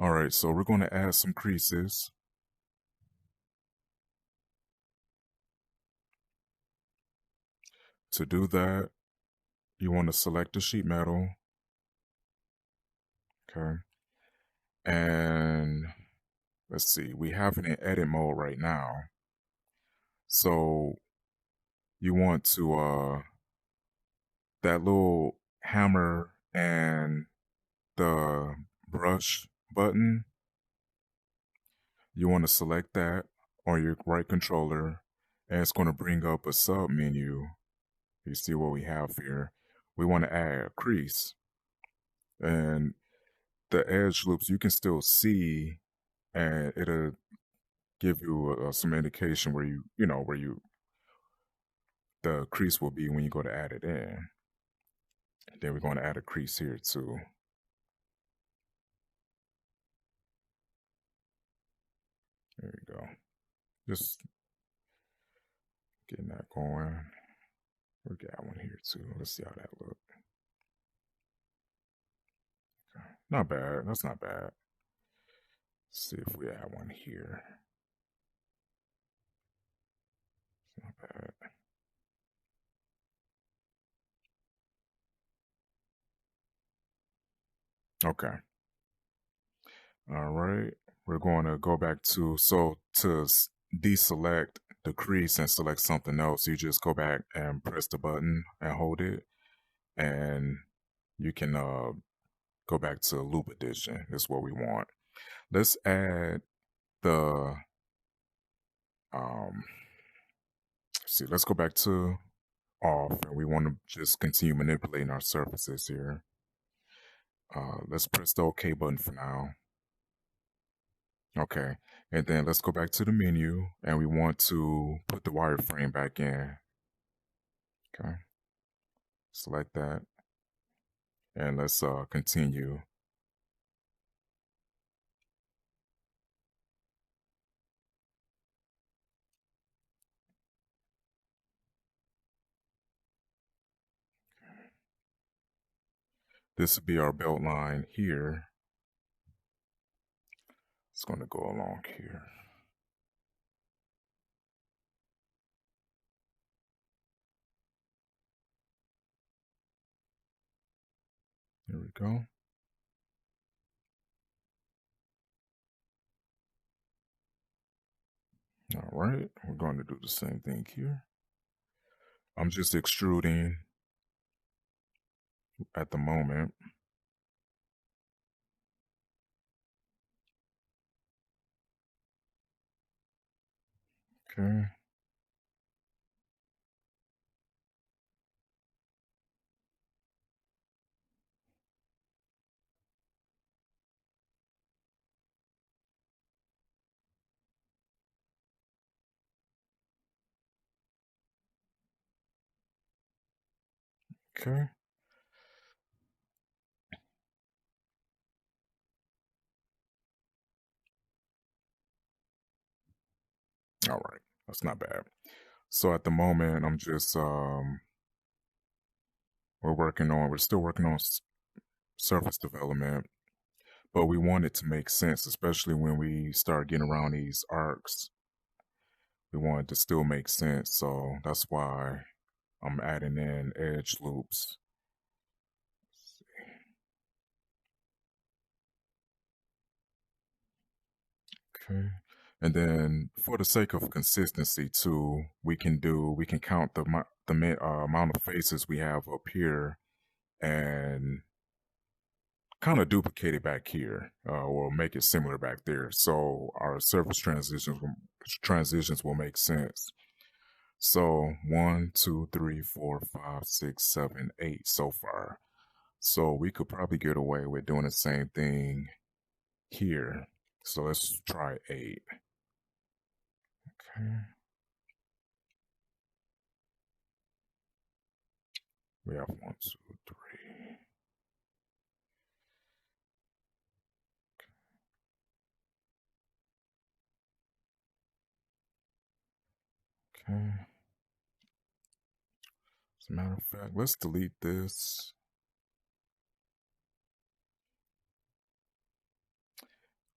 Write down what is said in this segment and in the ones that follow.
All right, so we're going to add some creases. To do that, you want to select the sheet metal, okay? And let's see, we have it in edit mode right now. So you want to, that little hammer and the brush button, you want to select that on your right controller, and it's going to bring up a sub menu. You see what we have here. We want to add a crease, and the edge loops you can still see, and it'll give you some indication where where the crease will be when you go to add it in. And then we're going to add a crease here too. There you go. Just getting that going. We got one here too. Let's see how that looks. Okay. Not bad. That's not bad. Let's see if we add one here. It's not bad. Okay. All right. We're going to go back to, so to deselect the crease and select something else, you just go back and press the button and hold it, and you can go back to loop edition. That's what we want. Let's add the see, let's go back to off, and we want to just continue manipulating our surfaces here. Let's press the OK button for now. Okay, and then let's go back to the menu, and we want to put the wireframe back in. Okay, select that, and let's continue. This will be our belt line here. It's going to go along here. There we go. All right, we're going to do the same thing here. I'm just extruding at the moment. Okay. Okay. All right. That's not bad. So at the moment, I'm just we're still working on surface development, but we want it to make sense, especially when we start getting around these arcs. We want it to still make sense, so that's why I'm adding in edge loops. Okay. And then for the sake of consistency too, we can count the amount of faces we have up here and kind of duplicate it back here, or make it similar back there, so our surface transitions will make sense. So 1, 2, 3, 4, 5, 6, 7, 8 so far. So we could probably get away with doing the same thing here. So let's try 8. Okay. We have 1, 2, 3. Okay. As a matter of fact, let's delete this.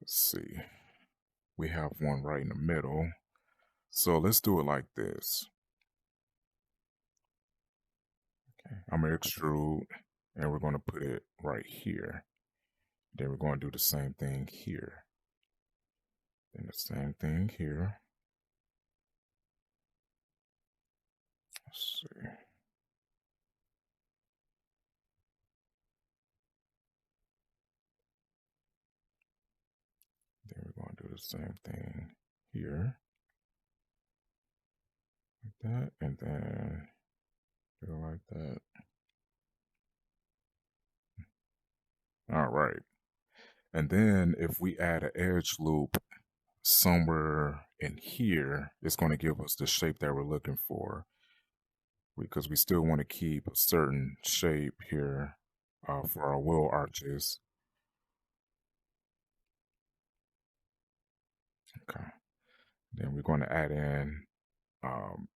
Let's see. We have one right in the middle. So let's do it like this. Okay, I'm gonna extrude and we're gonna put it right here. Then we're gonna do the same thing here. Then the same thing here. Let's see. Then we're gonna do the same thing here. Like that. And then go like that. All right. And then if we add an edge loop somewhere in here, it's going to give us the shape that we're looking for, because we still want to keep a certain shape here for our wheel arches. Okay. Then we're going to add in um,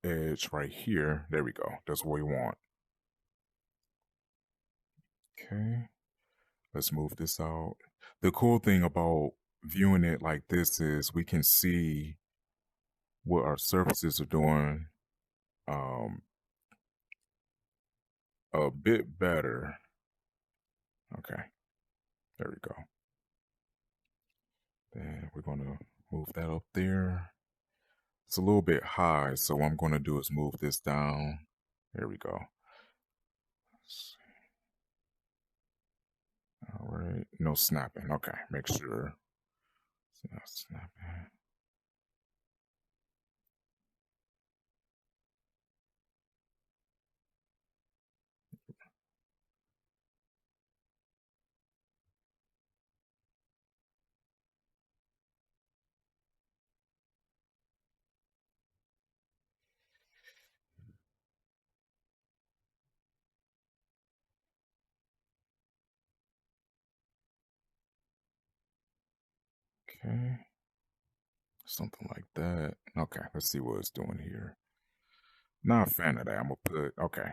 edge right here. There we go. That's what we want. Okay. Let's move this out. The cool thing about viewing it like this is we can see what our surfaces are doing um, a bit better. Okay, there we go. Then we're going to move that up there. It's a little bit high, so what I'm going to do is move this down. There we go. All right, no snapping. Okay, make sure it's not snapping. Okay, something like that. Okay, let's see what it's doing here. Not a fan of that. I'm gonna put okay.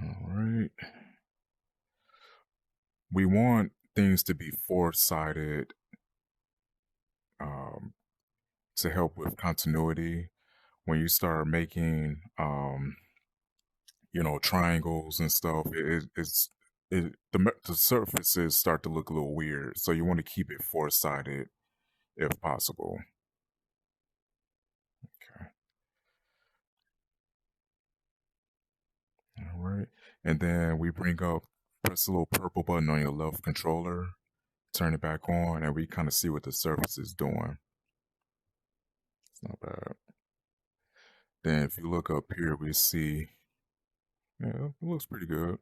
All right. We want things to be four-sided um, to help with continuity. When you start making, triangles and stuff, the surfaces start to look a little weird. So you want to keep it four-sided if possible. Okay. All right. And then we bring up, press the little purple button on your left controller, turn it back on, and we kind of see what the surface is doing. It's not bad. Then if you look up here, we see, yeah, it looks pretty good.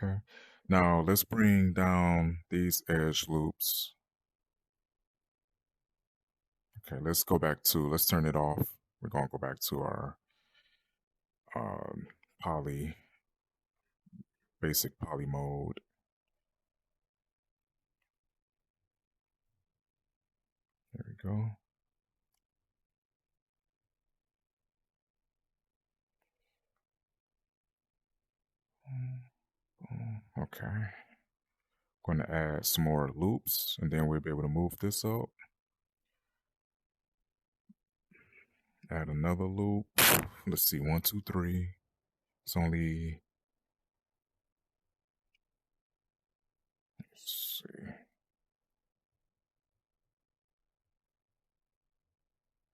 Okay. Now let's bring down these edge loops. Okay, let's turn it off. We're going to go back to our poly, basic poly mode. There we go. Okay. Going to add some more loops and then we'll be able to move this up. Add another loop. Let's see, 1, 2, 3. It's only, let's see.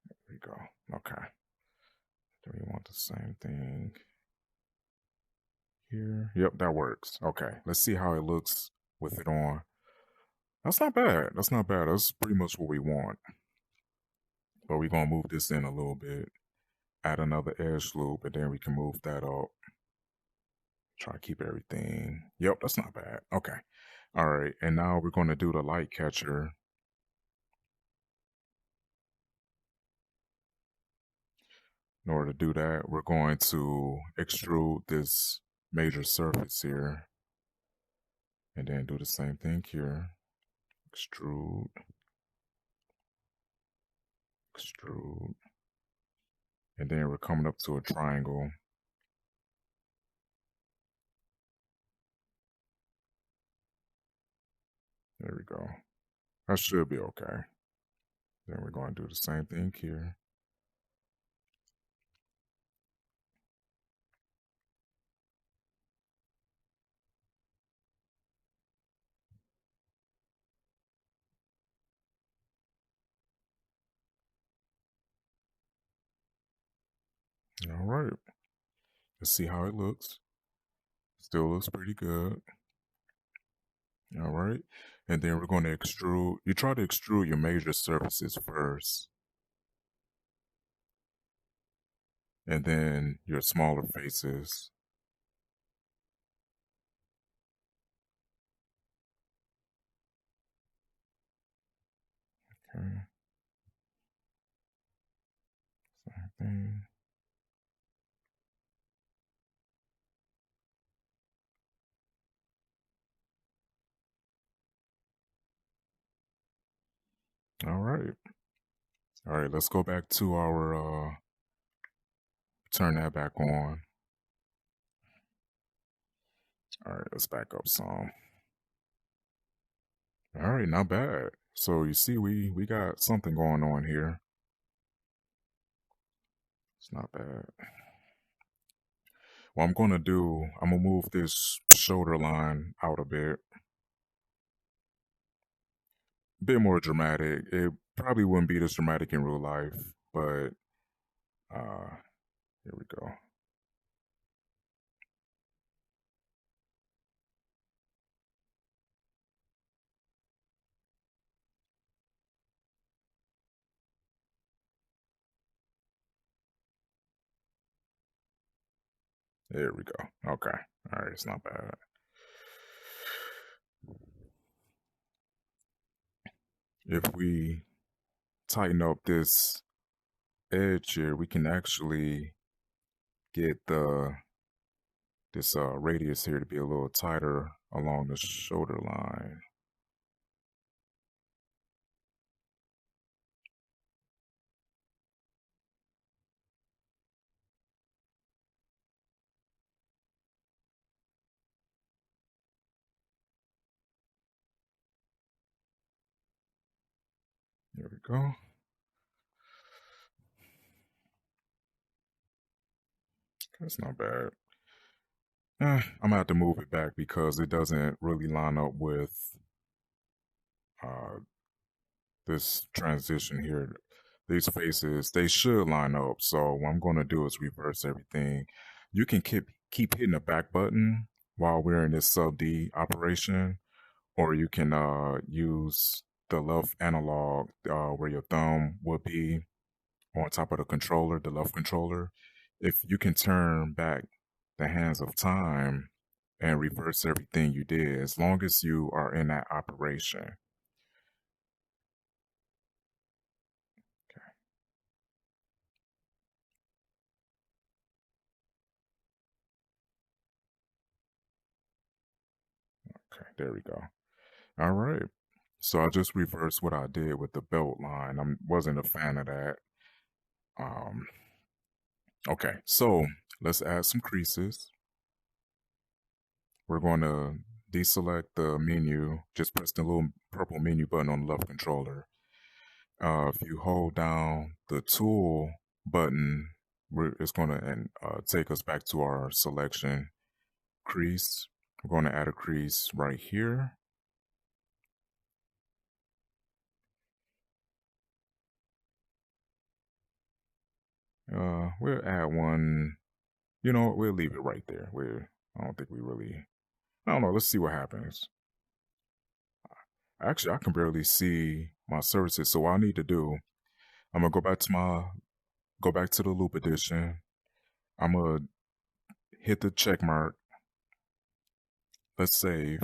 There we go. Okay. Do we want the same thing here? Yep, that works. Okay, let's see how it looks with it on. That's not bad. That's not bad. That's pretty much what we want. But we're going to move this in a little bit. Add another edge loop, and then we can move that up. Try to keep everything. Yep, that's not bad. Okay. All right. And now we're going to do the light catcher. In order to do that, we're going to extrude this major surface here. And then do the same thing here. Extrude. Extrude. And then we're coming up to a triangle. There we go. That should be okay. Then we're going to do the same thing here. All right. Let's see how it looks. Still looks pretty good. All right. And then we're going to extrude. You try to extrude your major surfaces first. And then your smaller faces. Okay. Same thing. All right. All right. Let's go back to our, turn that back on. All right. Let's back up some. All right. Not bad. So you see, we got something going on here. It's not bad. What I'm gonna do, I'm gonna move this shoulder line out a bit more dramatic. It probably wouldn't be this dramatic in real life, but uh, here we go. There we go. Okay. All right. It's not bad. If we tighten up this edge here, we can actually get the this radius here to be a little tighter along the shoulder line. There we go. That's not bad. I'm gonna have to move it back because it doesn't really line up with uh, this transition here. These faces, they should line up. So what I'm gonna do is reverse everything. You can keep hitting the back button while we're in this sub D operation, or you can use the left analog where your thumb would be on top of the controller, the left controller. If you can turn back the hands of time and reverse everything you did, as long as you are in that operation. Okay, there we go. All right. So I just reversed what I did with the belt line. I wasn't a fan of that. Um, okay, so let's add some creases. We're going to deselect the menu. Just press the little purple menu button on the left controller. If you hold down the tool button, it's going to take us back to our selection crease. We're going to add a crease right here. We'll add one. You know, we'll leave it right there. I don't think we really. I don't know. Let's see what happens. Actually, I can barely see my services. So what I need to do, I'm gonna go back to the loop edition. I'm gonna hit the check mark. Let's save.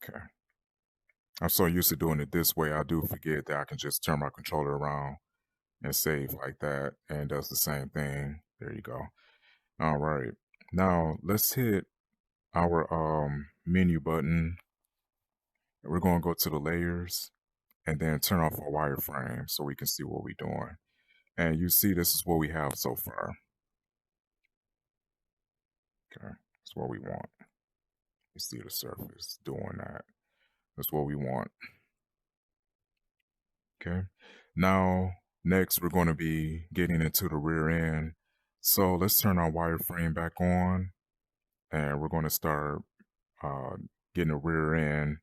Okay. I'm so used to doing it this way, I do forget that I can just turn my controller around and save like that, and it does the same thing. There you go. All right. Now let's hit our menu button. We're gonna go to the layers and then turn off our wireframe so we can see what we're doing. And you see, this is what we have so far. Okay, that's what we want. You see the surface doing that. That's what we want. Okay. Now, next we're going to be getting into the rear end. So let's turn our wireframe back on, and we're going to start uh, getting the rear end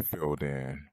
filled in.